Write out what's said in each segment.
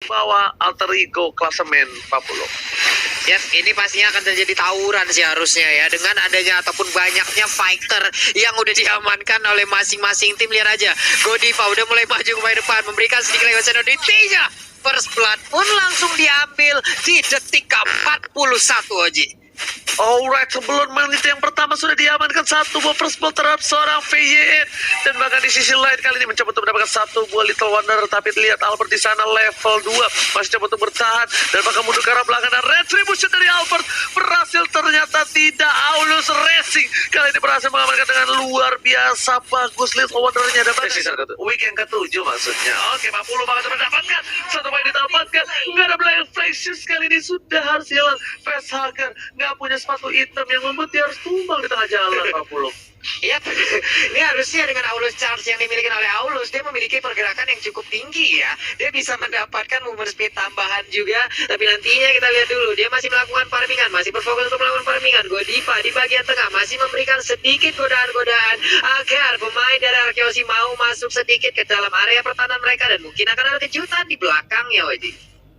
bawah alter ego klasemen 40. Yes, ini pastinya akan terjadi tawuran sih harusnya ya. Dengan adanya ataupun banyaknya fighter yang udah diamankan oleh masing-masing tim. Lihat aja, Godiva udah mulai maju ke depan, memberikan sedikit lagi seniority-nya. First blood pun langsung diambil di detik ke-41, Oji. Alright, sebelum menit yang pertama sudah diamankan satu buah first blood terhadap seorang VYN. Dan bahkan di sisi lain kali ini mencoba untuk mendapatkan satu buah Little Wonder. Tapi lihat Albert di sana level 2 masih coba untuk bertahan dan bahkan mundur ke arah belakang. Dan retribution dari Albert berhasil, ternyata tidak. Aulus Racing kali ini berhasil mengamankan dengan luar biasa bagus Little Wonder-nya. Dan week yang ke-7 maksudnya. Oke, 40 bakal mendapatkan satu poin didapatkan. Nggak ada Black Flashes kali ini, sudah harus hilang. Facehugger nggak punya sepatu hitam yang membuat dia harus tumbang di tengah jalan 40. Iya, ini harusnya dengan Aulus Charge yang dimiliki oleh Aulus, dia memiliki pergerakan yang cukup tinggi ya. Dia bisa mendapatkan movement speed tambahan juga. Tapi nantinya kita lihat dulu, dia masih melakukan farmingan, masih berfokus untuk melakukan farmingan. Godiva di bagian tengah masih memberikan sedikit godaan-godaan agar pemain dari Arkeosi mau masuk sedikit ke dalam area pertahanan mereka. Dan mungkin akan ada kejutan di belakangnya, Wajib.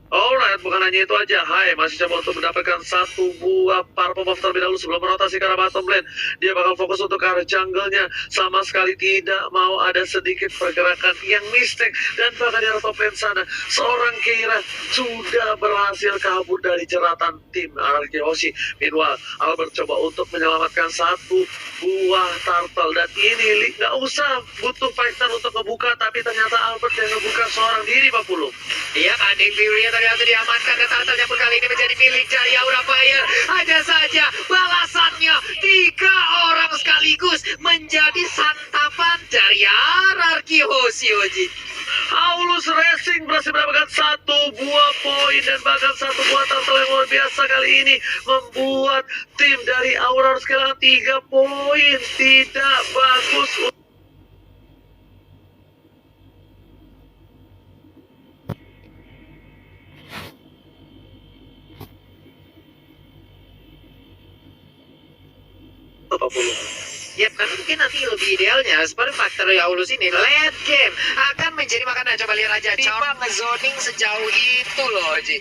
Alright, bukan hanya itu aja. Hai, masih coba untuk mendapatkan satu buah purple buff terlebih dahulu sebelum merotasi ke arah bottom lane. Dia bakal fokus untuk ke arah jungle-nya. Sama sekali tidak mau ada sedikit pergerakan yang mistake. Dan bahkan di arah top lane sana, seorang Keira sudah berhasil kabur dari jeratan tim Arkeosi. Meanwhile, Albert coba untuk menyelamatkan satu buah turtle. Dan ini nggak usah butuh fighter untuk ngebuka, tapi ternyata Albert yang ngebuka seorang diri 40. Iya, Ading Fury ternyata diamankan dan turtle-nya pun kali ini menjadi milik dari Aura Fire. Hanya saja balasannya 3 orang sekaligus menjadi santapan dari Arkeosi, Oji. Aulus Racing berhasil mendapatkan satu buah poin dan bahkan satu buah turtle yang luar biasa kali ini membuat tim dari Aura harus kehilangan 3 poin. Tidak bagus. Ya, tapi mungkin nanti lebih idealnya seperti faktor Aulus ini late game akan menjadi makanan. Coba lihat aja, Diva ngezoning sejauh itu loh, Oji.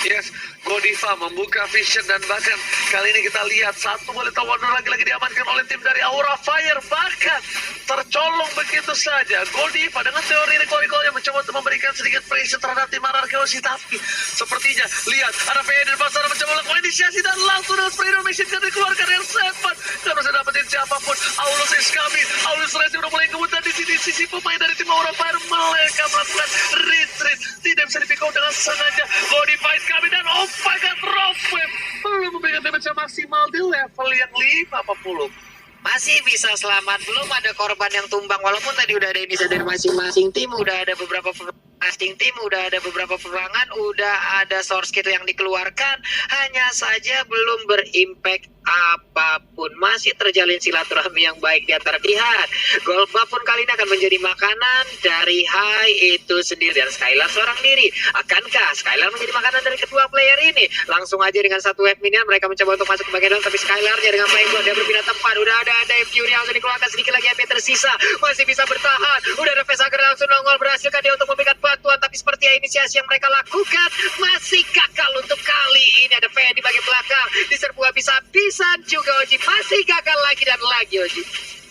Yes, Godiva membuka vision dan bahkan kali ini kita lihat satu buah Little Wonder lagi-lagi diamankan oleh tim dari Aura Fire. Bahkan tercolong begitu saja Godiva dengan teori recoil-nya mencoba untuk memberikan sedikit pressure terhadap tim Arkeosi. Tapi sepertinya lihat ada VN dan Basara mencoba melakukan inisiasi dan langsung dengan Freedom Machine kan dikeluarkan yang Seven. Dan bisa dapetin siapapun. Aulus is coming. Aulus Racing udah mulai ngebut dan di sisi pemain dari tim Aura Fire mereka melakukan retreat. Tidak bisa di-pick out dengan sengaja. Godiva is kami dan oh my god, Rockflip belum memberikan damage yang maksimal di level yang 50. Masih bisa selamat, belum ada korban yang tumbang. Walaupun tadi udah ada inisiatif dari masing-masing tim, udah ada beberapa peperangan, udah ada source kit yang dikeluarkan, hanya saja belum berimpact apapun. Masih terjalin silaturahmi yang baik di antara pihak. Gold buff pun kali ini akan menjadi makanan dari Hai itu sendiri dan Skylar seorang diri. Akankah Skylar menjadi makanan dari kedua player ini? Langsung aja dengan satu wave minion mereka mencoba untuk masuk ke bagian dalam, tapi Skylarnya dengan flying blood dia berpindah tempat. Udah ada Fury yang langsung dikeluarkan, sedikit lagi MP tersisa, masih bisa bertahan. Udah ada Facehugger langsung nongol, berhasilkan dia untuk memberikan bantuan, tapi seperti inisiasi yang mereka lakukan masih gagal untuk kali ini. Ada VN di bagian belakang, diserbu habis-habisan juga Oji, masih gagal lagi dan lagi Oji.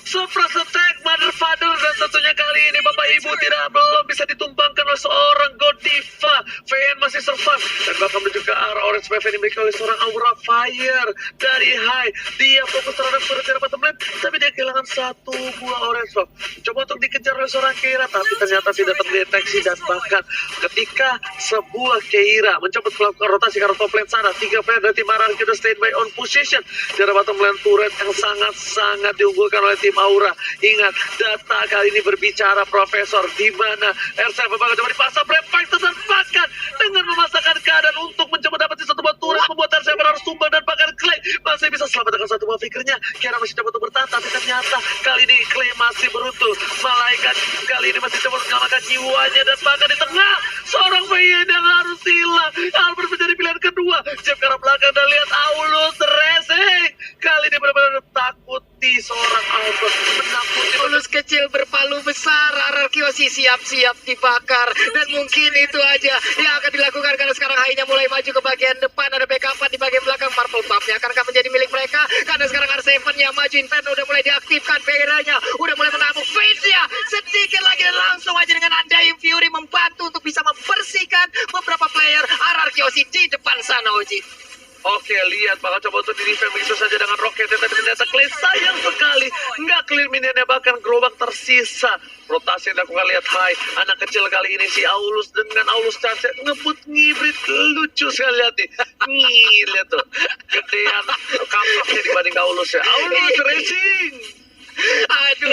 Surprise attack, mother father, dan tentunya kali ini Bapak Ibu belum bisa ditumbangkan oleh seorang Godiva. VN masih survive dan bahkan menuju ke arah orange wave yang dimiliki oleh seorang Aura Fire dari High. Dia fokus terhadap surga bottom lane, tapi dia kehilangan satu buah orange wave. Coba untuk dikejar oleh seorang Keira, tapi ternyata tidak terdeteksi. Dan bahkan ketika sebuah Keira mencoba melakukan rotasi ke arah top lane sana, 3 player dari tim Araki sudah standby on position di arah bottom lane turret yang sangat-sangat diunggulkan oleh tim Aura. Ingat, data kali ini berbicara Profesor, di mana R7 bakal coba dipasang Black Fighter dan bahkan dengan memasakkan keadaan untuk mencoba dapetin satu buah turret, membuat R7 harus tumbang dan bahkan Clay masih bisa selamat dengan satu buah fikirnya. Kira masih coba untuk bertahan, tapi ternyata kali ini Clay masih beruntung. Malaikat kali ini masih coba menyelamatkan jiwanya dan bahkan di tengah seorang bayi yang harus hilang. Albert menjadi pilihan kedua. Jab ke arah belakang dan lihat Aulus Racing kali ini benar-benar takut menakuti seorang Albert, menakuti Aulus kecil berpalu besar, Ararkiosi siap-siap dibakar. Dan mungkin itu aja yang akan dilakukan karena sekarang Hai-nya mulai maju ke bagian depan. Ada backup di bagian belakang. Purple Buff-nya akankah menjadi milik mereka? Karena sekarang R7-nya maju, Inferno udah mulai diaktifkan, Vera-nya udah mulai menabung, Face-nya sedikit lagi dan langsung aja dengan Undying Fury membantu untuk bisa membersihkan beberapa player Ararkiosi di depan sana, Oji. Oke, lihat bakal coba untuk di-defend begitu saja dengan roket. Tapi ternyata Clay sayang sekali nggak clear minionnya, bahkan gerobak tersisa. Rotasi yang dilakukan, lihat Hai, anak kecil kali ini si Aulus dengan Aulus Chance ngebut ngibrit, lucu sekali lihat nih. Lihat tuh, gedean kampaknya dibanding Aulus ya. Aulus racing. Aduh,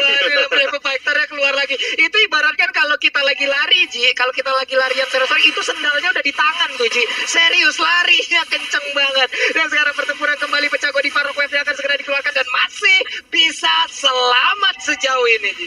Brave Fighter-nya keluar lagi. Itu ibaratkan kalau kita lagi lari, Ji. Kalau kita lagi larian serius, itu sendalnya udah di tangan tuh, Ji. Serius, larinya kenceng banget. Dan sekarang pertempuran kembali pecah. Godiva Rockwave akan segera dikeluarkan dan masih bisa selamat sejauh ini, Ji.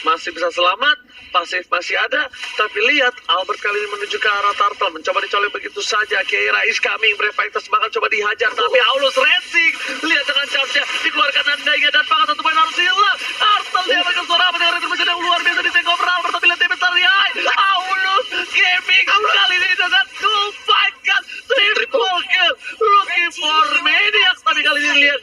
Masih bisa selamat, pasif masih ada, tapi lihat Albert kali ini menuju ke arah Turtle, mencoba dicolek begitu saja. Keira is coming, Brave Fighters bakal coba dihajar, tapi Aulus racing, lihat dengan charge-nya, dikeluarkan andainya dan bakal satu poin harus hilang. Turtle dia akan suara dengan retribution yang luar biasa di take over Albert, tapi lihat damage dari Hai. Aulus Gaming kali ini dengan 2-5 triple kill, looking for maniacs, tapi kali ini lihat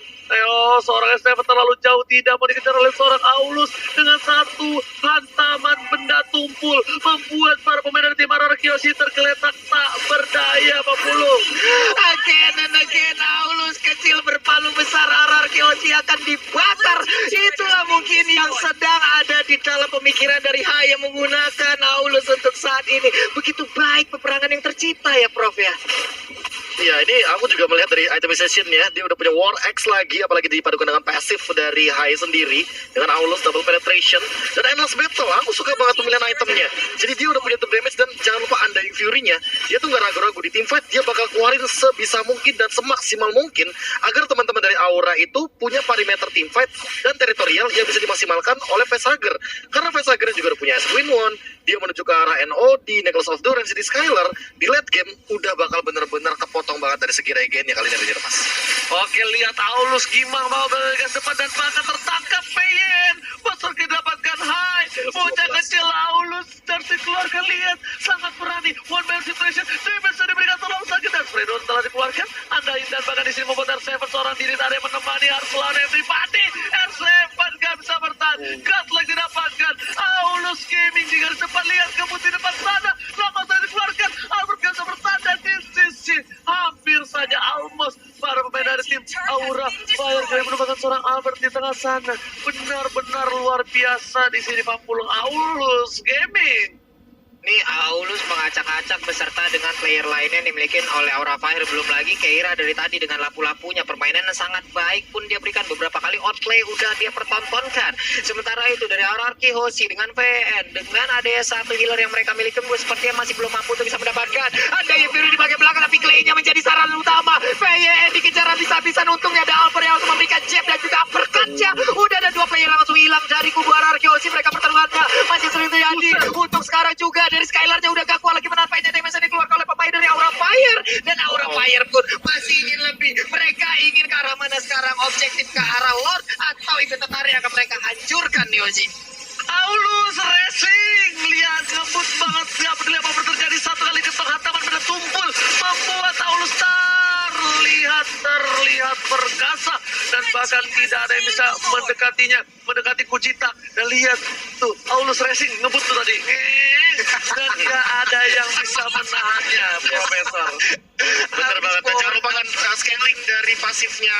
seorang S7 terlalu jauh, tidak mau dikejar oleh seorang Aulus dengan satu hantaman benda tumpul, membuat para pemain dari tim Ararkiosi tergeletak tak berdaya, Pak Pulung. Again and again, Aulus kecil berpalu besar, Ararkiosi akan dibakar. Itulah mungkin yang sedang ada di dalam pemikiran dari Hai yang menggunakan Aulus untuk saat ini. Begitu baik peperangan yang tercipta ya, Prof ya. Ya, ini aku juga melihat dari itemization ya, dia udah punya War X lagi, apalagi dipadukan dengan pasif dari Hai sendiri, dengan Aulus double penetration, dan endless battle. Aku suka banget pemilihan itemnya. Jadi dia udah punya double damage, dan jangan lupa Undying Fury-nya, dia tuh gak ragu-ragu di teamfight, dia bakal keluarin sebisa mungkin dan semaksimal mungkin, agar teman-teman dari Aura itu punya perimeter teamfight dan teritorial yang bisa dimaksimalkan oleh Facehugger. Karena Facehugger juga udah punya Win One, dia menuju ke arah NOD, Necklace of Durance, di Skylar, di late game, udah bakal bener-bener kepotong banget dari segi regennya kali ini Mas. Oke, lihat Aulus gimana mau bagian depan dan bahkan tertangkap Payen. Pasar didapatkan Hai, bocah kecil Aulus dan dikeluarkan, lihat sangat berani. One man situation, damage diberikan terlalu sakit dan Fredo telah dikeluarkan. Andain dan bahkan di sini membuat R7 seorang diri tadi menemani Arslan everybody. R7 gak bisa bertahan, Godlike didapatkan. Aulus Gaming juga di depan, lihat kebut di depan sana. Lama tadi dikeluarkan, Albert gak bisa bertahan dan di sisi hampir saja almost para pemain dari tim Aura Fire kali menemukan seorang Albert di tengah sana. Benar-benar luar biasa di sini Pak Pulung. Aulus Gaming. Nih Aulus mengacak-acak beserta dengan player lainnya yang dimiliki oleh Aura Fire. Belum lagi Keira dari tadi dengan lapu-lapunya. Permainan yang sangat baik pun dia berikan, beberapa kali outplay udah dia pertontonkan. Sementara itu dari Ararkiosi dengan VN, dengan ada satu healer yang mereka miliki, sepertinya masih belum mampu untuk bisa mendapatkan. Ada yang biru di bagian belakang, tapi Clay-nya menjadi saran utama. VN dikejar habis-habisan, untungnya ada Albert yang langsung memberikan jab dan juga uppercut-nya. Udah ada dua player yang langsung hilang dari kubu Ararkiosi. Mereka pertarungannya masih sering terjadi. Untuk sekarang juga dari Skylar-nya udah gak kuat lagi menahan damage yang dikeluarkan oleh pemain dari Aura Fire. Dan Aura Fire pun masih ingin lebih. Mereka ingin ke arah mana sekarang? Objektif ke arah Lord atau Inventator yang akan mereka hancurkan nih, Oji? Aulus racing, lihat ngebut banget, nggak peduli apa yang terjadi. Satu kali di penghantaman benda tumpul membuat Aulus terlihat perkasa dan bahkan tidak ada yang bisa mendekati Kujita. Dan lihat tuh Aulus racing ngebut tuh tadi, dan nggak ada yang bisa menahannya, Profesor. Bener banget, dan jangan lupa kan scaling dari pasifnya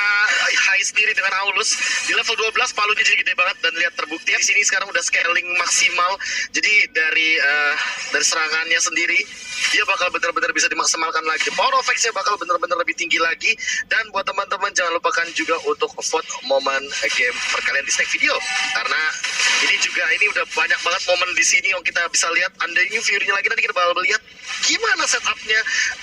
Hai sendiri dengan Aulus di level 12, palunya jadi gede banget, dan lihat terbukti di sini sekarang udah scaling maksimal. Jadi dari serangannya sendiri dia bakal benar-benar bisa dimaksimalkan lagi. Power of X-nya bakal benar-benar lebih tinggi lagi. Dan buat teman-teman jangan lupakan juga untuk vote momen game perkalian di snack video, karena ini udah banyak banget momen di sini yang kita bisa lihat. Undying Fury-nya lagi, nanti kita bakal lihat gimana setupnya,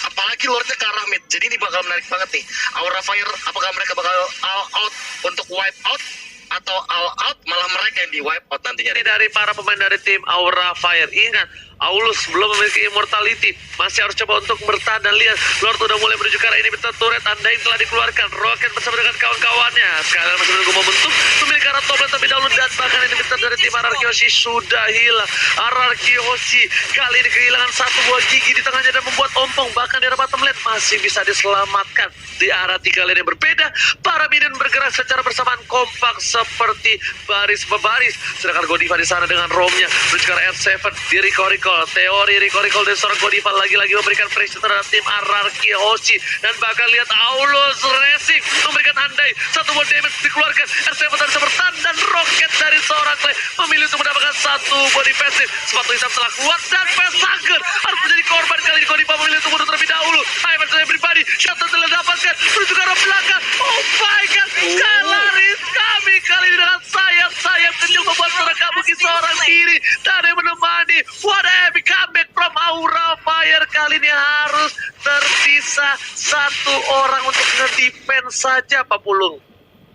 apalagi Lordnya ke arah mid. Jadi ini bakal menarik banget nih. Aura Fire, apakah mereka bakal all out untuk wipe out, atau all out malah mereka yang di wipe out nantinya? Ini dari para pemain dari tim Aura Fire. Ingat, Aulus belum memiliki immortality, masih harus coba untuk bertahan dan lihat Lord udah mulai menuju ke arah ini. Bentar turret Undying telah dikeluarkan, Rocket bersama dengan kawan-kawannya sekarang masih menunggu momentum memiliki arah top lane terlebih dahulu, dan bahkan ini bentar dari tim Ararkyoshi sudah hilang. Ararkyoshi kali ini kehilangan satu buah gigi di tengahnya dan membuat ompong, bahkan di arah bottom lane masih bisa diselamatkan. Di arah 3 lane yang berbeda, para minion bergerak secara bersamaan kompak seperti baris berbaris, sedangkan Godiva di sana dengan romnya menuju ke arah R7 di Rikorikol. Teori Rikorikol dari seorang Godiva lagi-lagi memberikan pressure terhadap tim Ararkyoshi, dan bahkan lihat Aulus Racing memberikan andai satu buah damage dikeluarkan. R7 bisa bertahan dan Rocket dari seorang Clay memilih untuk mendapatkan satu body passive. Sepatu hitam telah keluar dan Pesager harus menjadi korban. Kali ini Godiva memilih untuk mundur terlebih dahulu. Hyper saya pribadi shot telah dapatkan menuju ke arah belakang. Oh my god, Skylar is coming kali ini dengan sayap-sayap kecil membuat seorang kabuki seorang diri dan yang menemani. What a epic comeback from Aura Fire. Kali ini harus tersisa satu orang untuk nge-defense saja, Pak Pulung.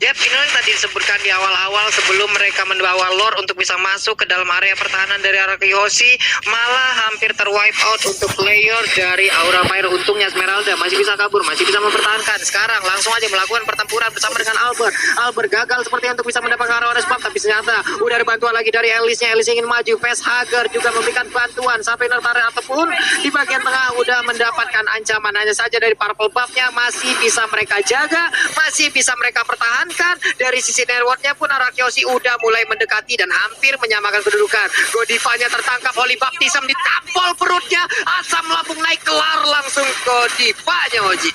Yap, ini yang tadi disebutkan di awal-awal sebelum mereka membawa lore untuk bisa masuk ke dalam area pertahanan dari Ararkyoshi, malah hampir terwipe out untuk player dari Aura Fire. Untungnya Esmeralda masih bisa kabur, masih bisa mempertahankan. Sekarang langsung aja melakukan pertempuran bersama dengan Albert. Albert gagal seperti untuk bisa mendapatkan arah spam, tapi ternyata udah ada bantuan lagi dari Elisnya. Elis ingin maju, Facehugger juga memberikan bantuan sampai Nertare ataupun di bagian tengah udah mendapatkan ancaman. Hanya saja dari purple buff-nya masih bisa mereka jaga, masih bisa mereka pertahankan. Dari sisi networknya pun Ararkyoshi udah mulai mendekati dan hampir menyamakan kedudukan. Godivanya tertangkap, Holy Baptism ditampol perutnya, asam lambung naik, kelar langsung Godivanya, Oji.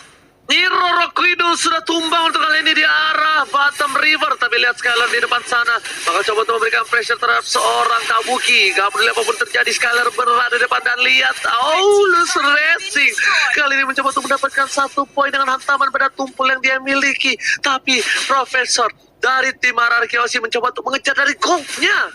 Hero Rokuido sudah tumbang untuk kali ini di arah bottom river, tapi lihat Skylar di depan sana bakal coba untuk memberikan pressure terhadap seorang Kabuki. Gak peduli apapun terjadi, Skylar berada di depan dan lihat Aulus Racing kali ini mencoba untuk mendapatkan satu poin dengan hantaman pada tumpul yang dia miliki, tapi Profesor dari tim Ararkyoshi mencoba untuk mengejar dari goldnya.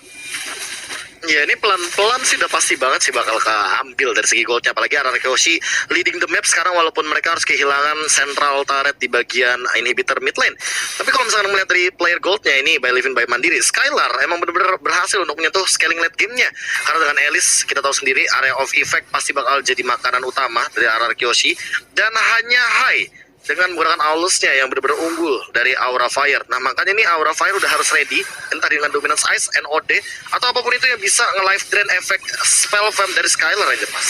Ya, ini pelan-pelan sih udah pasti banget sih bakal keambil dari segi goldnya. Apalagi Ararkyoshi leading the map sekarang, walaupun mereka harus kehilangan central turret di bagian inhibitor mid lane. Tapi kalau misalkan melihat dari player goldnya ini, by Living by Mandiri, Skylar emang benar-benar berhasil untuk menyentuh scaling late gamenya. Karena dengan Elis, kita tahu sendiri area of effect pasti bakal jadi makanan utama dari Ararkyoshi. Dan hanya high dengan menggunakan Aulusnya yang benar-benar unggul dari Aura Fire. Nah, makanya ini Aura Fire udah harus ready, entah dengan Dominance Ice, NOD, atau apapun itu yang bisa nge-life drain efek spell fam dari Skylar aja, Mas.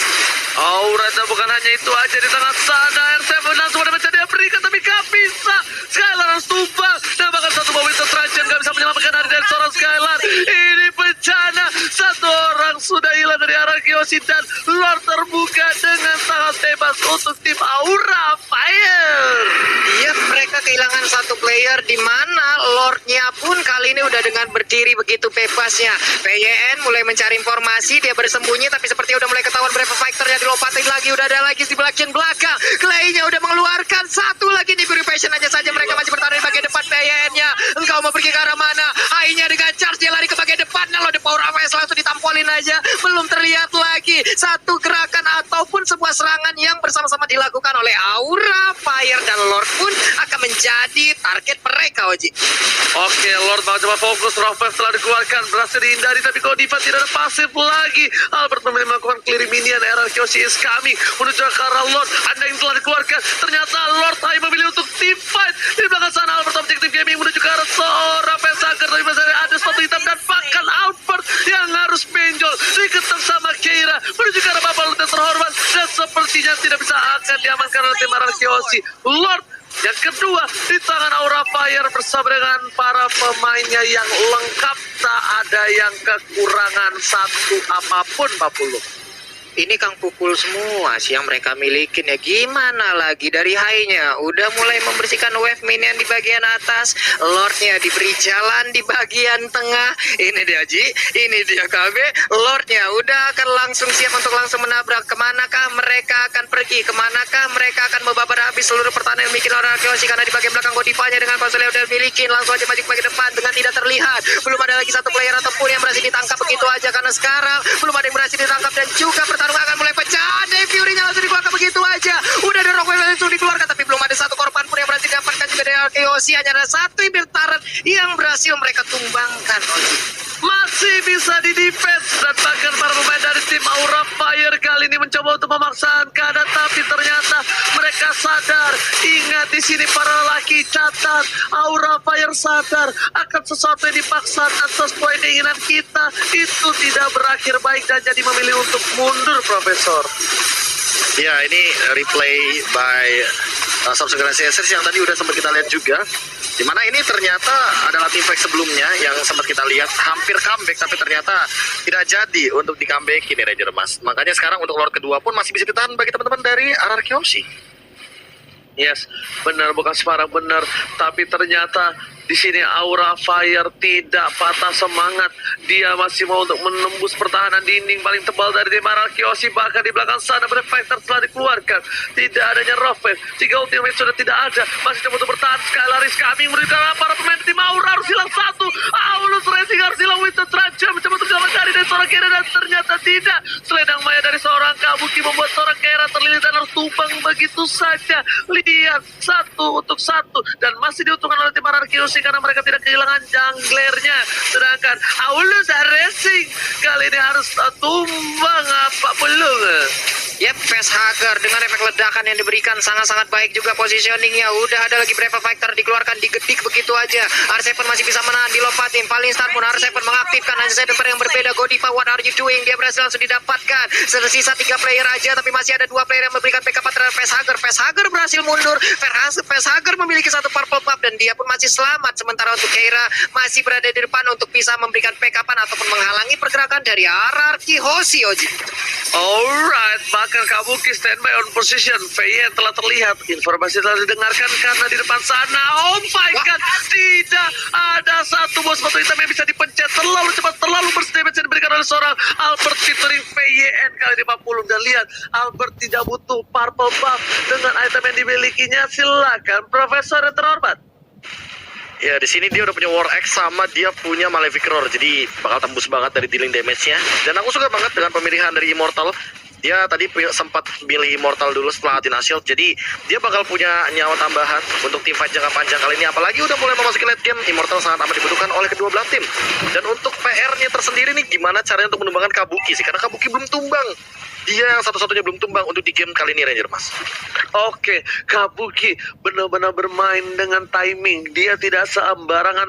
Aura, dan bukan hanya itu aja di tengah sana, R7 langsung ada mencari berikan, tapi gak bisa. Skylar harus tumbang, dan bahkan satu bawah Winter Trajan gak bisa menyelamatkan dari seorang Skylar. Ini bencana, satu orang sudah hilang dari Ararkyoshi dan Lord terbuka dengan sangat bebas untuk tim Aura Fire. Iya, mereka kehilangan satu player di mana Lordnya pun kali ini udah dengan berdiri begitu bebasnya. PYN mulai mencari informasi, dia bersembunyi tapi seperti udah mulai ketahuan berapa fighter yang dilompatin lagi. Udah ada lagi di bagian belakang, Clay-nya udah mengeluarkan satu lagi di Purification. Aja saja mereka masih bertahan di bagian depan. PYN-nya engkau mau pergi ke arah mana? Ai-nya dengan charge, dia lari ke bagian depan. Lalu di Power Awaes langsung ditampolin aja, belum terlihat lagi satu gerakan ataupun sebuah serangan yang bersama-sama dilakukan oleh Aura Fire, dan Lord pun akan menjadi target mereka, Oji. Oke, Lord bakal coba fokus. Rough telah dikeluarkan, berhasil dihindari, tapi Godiva tidak ada pasif lagi. Albert memilih melakukan clearing minion. Ararkyoshi is coming menuju ke arah Lord. Anda yang telah dikeluarkan, ternyata Lord hanya memilih untuk team fight. Di belakang sana Albert Objective Gaming menuju ke arah seorang Pesager, tapi masih ada sepatu hitam dan bahkan Albert yang harus benjol diketok sama Keira menuju ke arah Bapak Lutet terhormat, dan sepertinya tidak bisa akan diamankan oleh tim Ararkyoshi. Lord yang kedua di tangan Aura Fire bersama dengan para pemainnya yang lengkap, tak ada yang kekurangan satu apapun, Pak Pulu. Ini Kang pukul semua sih yang mereka milikin ya. Gimana lagi dari high-nya udah mulai membersihkan wave minion di bagian atas. Lordnya diberi jalan di bagian tengah. Ini dia Ji, ini dia KB. Lordnya udah akan langsung siap untuk langsung menabrak. Kemanakah mereka akan pergi? Kemanakah mereka akan membabar habis seluruh pertahanan yang bikin orang Ararkyoshi? Karena di bagian belakang Godivanya dengan konsol yang udah milikin langsung aja maju ke bagian depan dengan tidak terlihat. Belum ada lagi satu player ataupun yang berhasil ditangkap begitu aja, karena sekarang belum ada yang berhasil ditangkap dan juga pertahanan akan mulai pecah. Dave Fury-nya langsung dikeluarkan begitu aja. Udah ada Rockwell langsung dikeluarkan, tapi belum ada satu korban pun yang berhasil didapatkan juga dari Ararkyoshi. Hanya ada satu Ibirtaran yang berhasil mereka tumbangkan. Masih bisa di defense, dan bahkan para pemain dari tim Aura kali ini mencoba untuk memaksakan keadaan, tapi ternyata mereka sadar. Ingat di sini para lelaki, catat, Aura Fire sadar akan sesuatu yang dipaksa atas poin keinginan kita itu tidak berakhir baik dan jadi memilih untuk mundur, Profesor. Ya, ini replay by Samsung Galaxy S yang tadi udah sempat kita lihat juga. Dimana ini ternyata adalah team fight sebelumnya yang sempat kita lihat hampir comeback, tapi ternyata tidak jadi untuk di comeback ini Ranger Mas. Makanya sekarang untuk Lord kedua pun masih bisa ditahan bagi teman-teman dari RRQ Hoshi. Yes, benar, bukan sembarang benar, tapi ternyata di sini Aura Fire tidak patah semangat. Dia masih mau untuk menembus pertahanan dinding paling tebal dari tim RRQ Hoshi. Bahkan di belakang sana Fighter telah dikeluarkan. Tidak adanya Raven, 3 ultimate sudah tidak ada. Masih coba untuk bertahan. Skylaris kami memberikan para pemain tim Aura harus hilang satu. Aulus Racing harus hilang Winston Trajan mencoba untuk jalan dari seorang Kera dan ternyata tidak. Selendang maya dari seorang Kabuki membuat seorang Kera terlilit dan harus tumbang begitu saja. Lihat, 1 untuk 1 dan masih diuntungkan oleh tim RRQ Hoshi karena mereka tidak kehilangan junglernya. Sedangkan Aulus Racing kali ini harus tumbang apa belum? Yep, Facehugger dengan efek ledakan yang diberikan sangat-sangat baik juga positioningnya. Udah ada lagi Brave Fighter dikeluarkan, digedik begitu aja. R7 masih bisa menahan, dilompatin. Paling start pun R7 mengaktifkan hanya Cypher yang berbeda. Godiva, what are you doing? Dia berhasil langsung didapatkan. Tersisa 3 player aja, tapi masih ada 2 player yang memberikan backup terhadap Facehugger. Facehugger berhasil mundur. Facehugger memiliki 1 purple buff dan dia pun masih selamat. Sementara untuk Keira masih berada di depan untuk bisa memberikan backupan ataupun menghalangi pergerakan dari RRQ Hoshi, Oji. Alright, bahkan Kabuki standby on position. VY telah terlihat, informasi telah didengarkan karena di depan sana, oh my god, tidak ada satu bos batu hitam yang bisa dipencet. Terlalu cepat, terlalu berdamage yang diberikan oleh seorang Albert featuring VYN kali 50. Dan lihat, Albert tidak butuh purple buff dengan item yang dimilikinya. Silakan Profesor yang terhormat. Ya, di sini dia udah punya War X sama dia punya Malefic Roar, jadi bakal tembus banget dari dealing damage-nya. Dan aku suka banget dengan pemilihan dari Immortal. Dia tadi sempat pilih Immortal dulu setelah Athena Shield, jadi dia bakal punya nyawa tambahan untuk tim fight jangka panjang kali ini. Apalagi udah mulai memasuki late game, Immortal sangat amat dibutuhkan oleh kedua belah tim. Dan untuk PR-nya tersendiri nih, gimana caranya untuk menumbangkan Kabuki sih? Karena Kabuki belum tumbang. Dia yang satu-satunya belum tumbang untuk di game kali ini, Ranger Mas. Oke, Kabuki benar-benar bermain dengan timing. Dia tidak sembarangan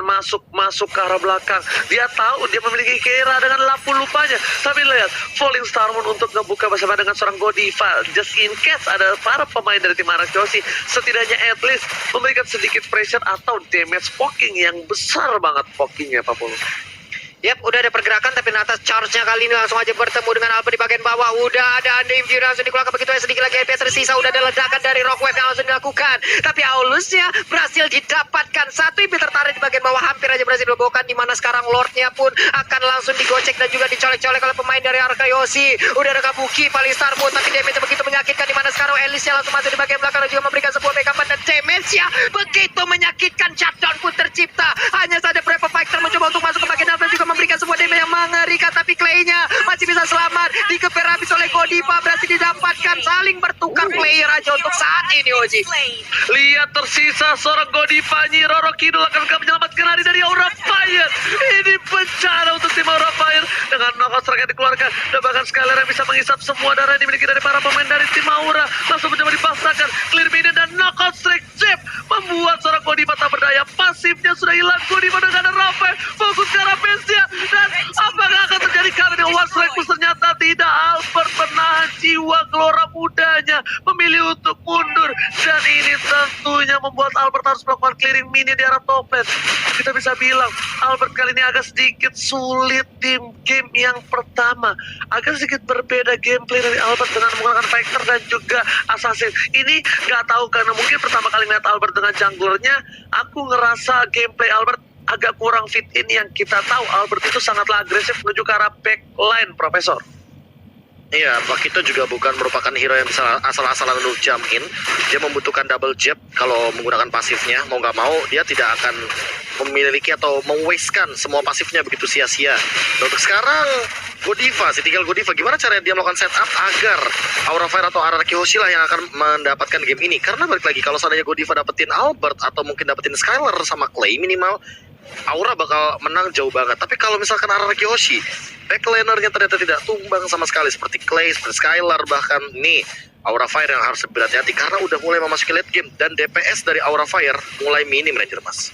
masuk ke arah belakang. Dia tahu dia memiliki Keira dengan lapu-lupanya. Tapi lihat, Falling Star Moon untuk ngebuka bersama dengan seorang Godiva. Just in case ada para pemain dari tim RRQ Hoshi, setidaknya at least memberikan sedikit pressure atau damage poking yang besar banget pokingnya, Pak Polo. Yap, udah ada pergerakan tapi atas charge-nya kali ini langsung aja bertemu dengan Albert di bagian bawah. Udah ada Undying langsung dikeluarkan begitu aja, sedikit lagi FPS tersisa. Udah ada ledakan dari Rockwave yang langsung dilakukan. Tapi Aulusnya berhasil didapatkan. 1 IP tertarik di bagian bawah, hampir aja berhasil dibobokan. Dimana sekarang Lordnya pun akan langsung digocek dan juga dicolek-colek oleh pemain dari RRQ Hoshi. Udah ada Kabuki, paling Star Moon, tapi damage begitu menyakitkan. Dimana sekarang Elisnya langsung masuk di bagian belakang dan juga memberikan sebuah backupan. Dan damage-nya begitu menyakitkan. Shutdown pun tercipta. Hanya saja Brave Fighter mencoba untuk masuk ke bagian dalam dan juga memberikan sebuah damage yang mengerikan, tapi Clay-nya masih bisa selamat. Dikeper habis oleh Godiva, berhasil didapatkan. Saling bertukar player aja untuk saat ini, Oji. Lihat, tersisa seorang Godiva. Nyi Roro Kidul akan menyelamatkan hari dari Aura Fire. Ini bencana untuk tim Aura Fire dengan knockout strike yang dikeluarkan dan bahkan Skylar yang bisa menghisap semua darah yang dimiliki dari para pemain dari tim Aura. Langsung mencoba dipaksakan clear minion dan knockout strike Jeff membuat seorang Godiva tak berdaya. Pasifnya sudah hilang. Godiva dengan ada Rafael fokus ke arah Bestia. Dan apakah akan terjadi kali ini? One strike push ternyata tidak. Albert menahan jiwa gelora mudanya, memilih untuk mundur, dan ini tentunya membuat Albert harus melakukan clearing minion di arah top lane. Kita bisa bilang Albert kali ini agak sedikit sulit di game yang pertama. Agak sedikit berbeda gameplay dari Albert dengan menggunakan Fighter dan juga Assassin. Ini nggak tahu karena mungkin pertama kali lihat Albert dengan junglernya, aku ngerasa gameplay Albert agak kurang fit in. Yang kita tahu Albert itu sangatlah agresif menuju ke arah backline, Profesor. Iya, Bakito juga bukan merupakan hero yang bisa asal-asalan untuk jump in. Dia membutuhkan double jab kalau menggunakan pasifnya. Mau nggak mau, dia tidak akan memiliki atau meng-waste-kan semua pasifnya begitu sia-sia. Dan untuk sekarang, Godiva, si tinggal Godiva. Gimana caranya dia melakukan setup agar Aura Fire atau RRQ Hoshi lah yang akan mendapatkan game ini? Karena balik lagi, kalau seandainya Godiva dapetin Albert atau mungkin dapetin Skylar sama Clay minimal, Aura bakal menang jauh banget. Tapi kalau misalkan Araki Hoshi, backlanernya ternyata tidak tumbang sama sekali, seperti Clay, seperti Skylar, bahkan nih Aura Fire yang harus berhati-hati karena udah mulai memasuki late game dan DPS dari Aura Fire mulai minim Ranger Mas.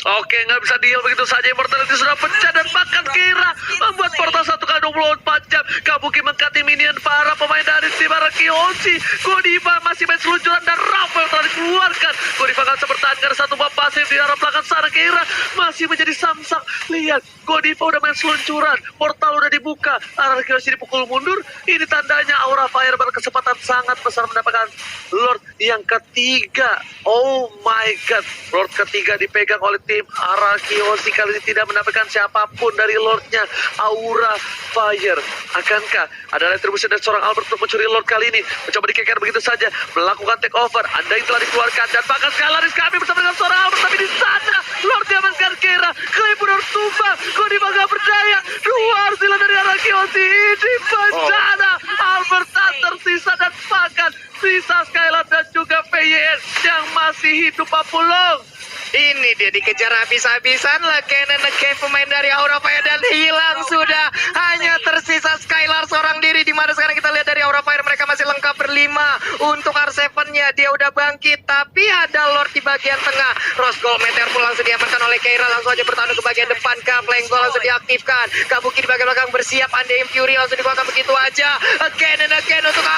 Oke, nggak bisa deal begitu saja. Immortality sudah pecah dan bahkan Kira membuat portal 1x24 jam. Kabuki mengkati minion para pemain dari tim Araki Hoshi. Godiva masih main seluncuran dan Rafael telah dikeluarkan. Godiva akan bertahan karena satu bab pasif di arah belakang sana. Kira masih menjadi samsak. Lihat, Godiva udah main seluncuran. Portal udah dibuka. Araki Hoshi dipukul mundur. Ini tandanya Aura Fire berkesempatan sangat besar mendapatkan Lord yang ketiga. Oh my god, Lord ketiga dipegang oleh tim Araki Hoshi. Kali ini tidak mendapatkan siapapun dari Lordnya Aura Fire. Akankah ada retribusi dari seorang Albert untuk mencuri Lord kali ini? Mencoba dikeker begitu saja, melakukan take over. Anda yang telah dikeluarkan dan bahkan Skalaris kami bersama dengan seorang Albert, tapi di sana Lord diamankan Kira. Clay pun harus tumbang. Godiva gak berdaya. Dua arsilah dari Araki Hoshi. Ini bencana. Albert tak tersisa dan bahkan sisa Skylar dan juga PYN yang masih hidup Papulong. Ini dia dikejar habis-habisan lah Kennen pemain dari Aura Fire dan hilang sudah. Hanya tersisa Skylar seorang diri, di mana sekarang kita lihat dari Aura Fire mereka masih lengkap berlima. Untuk R7-nya dia udah bangkit, tapi ada Lord di bagian tengah. Rose Gold Meteor pun langsung diamankan oleh Keira, langsung aja bertahan ke bagian depan. Flank Gold langsung diaktifkan. Kabuki di bagian belakang bersiap, Undying Fury langsung dikeluarkan begitu aja. Kennen untuk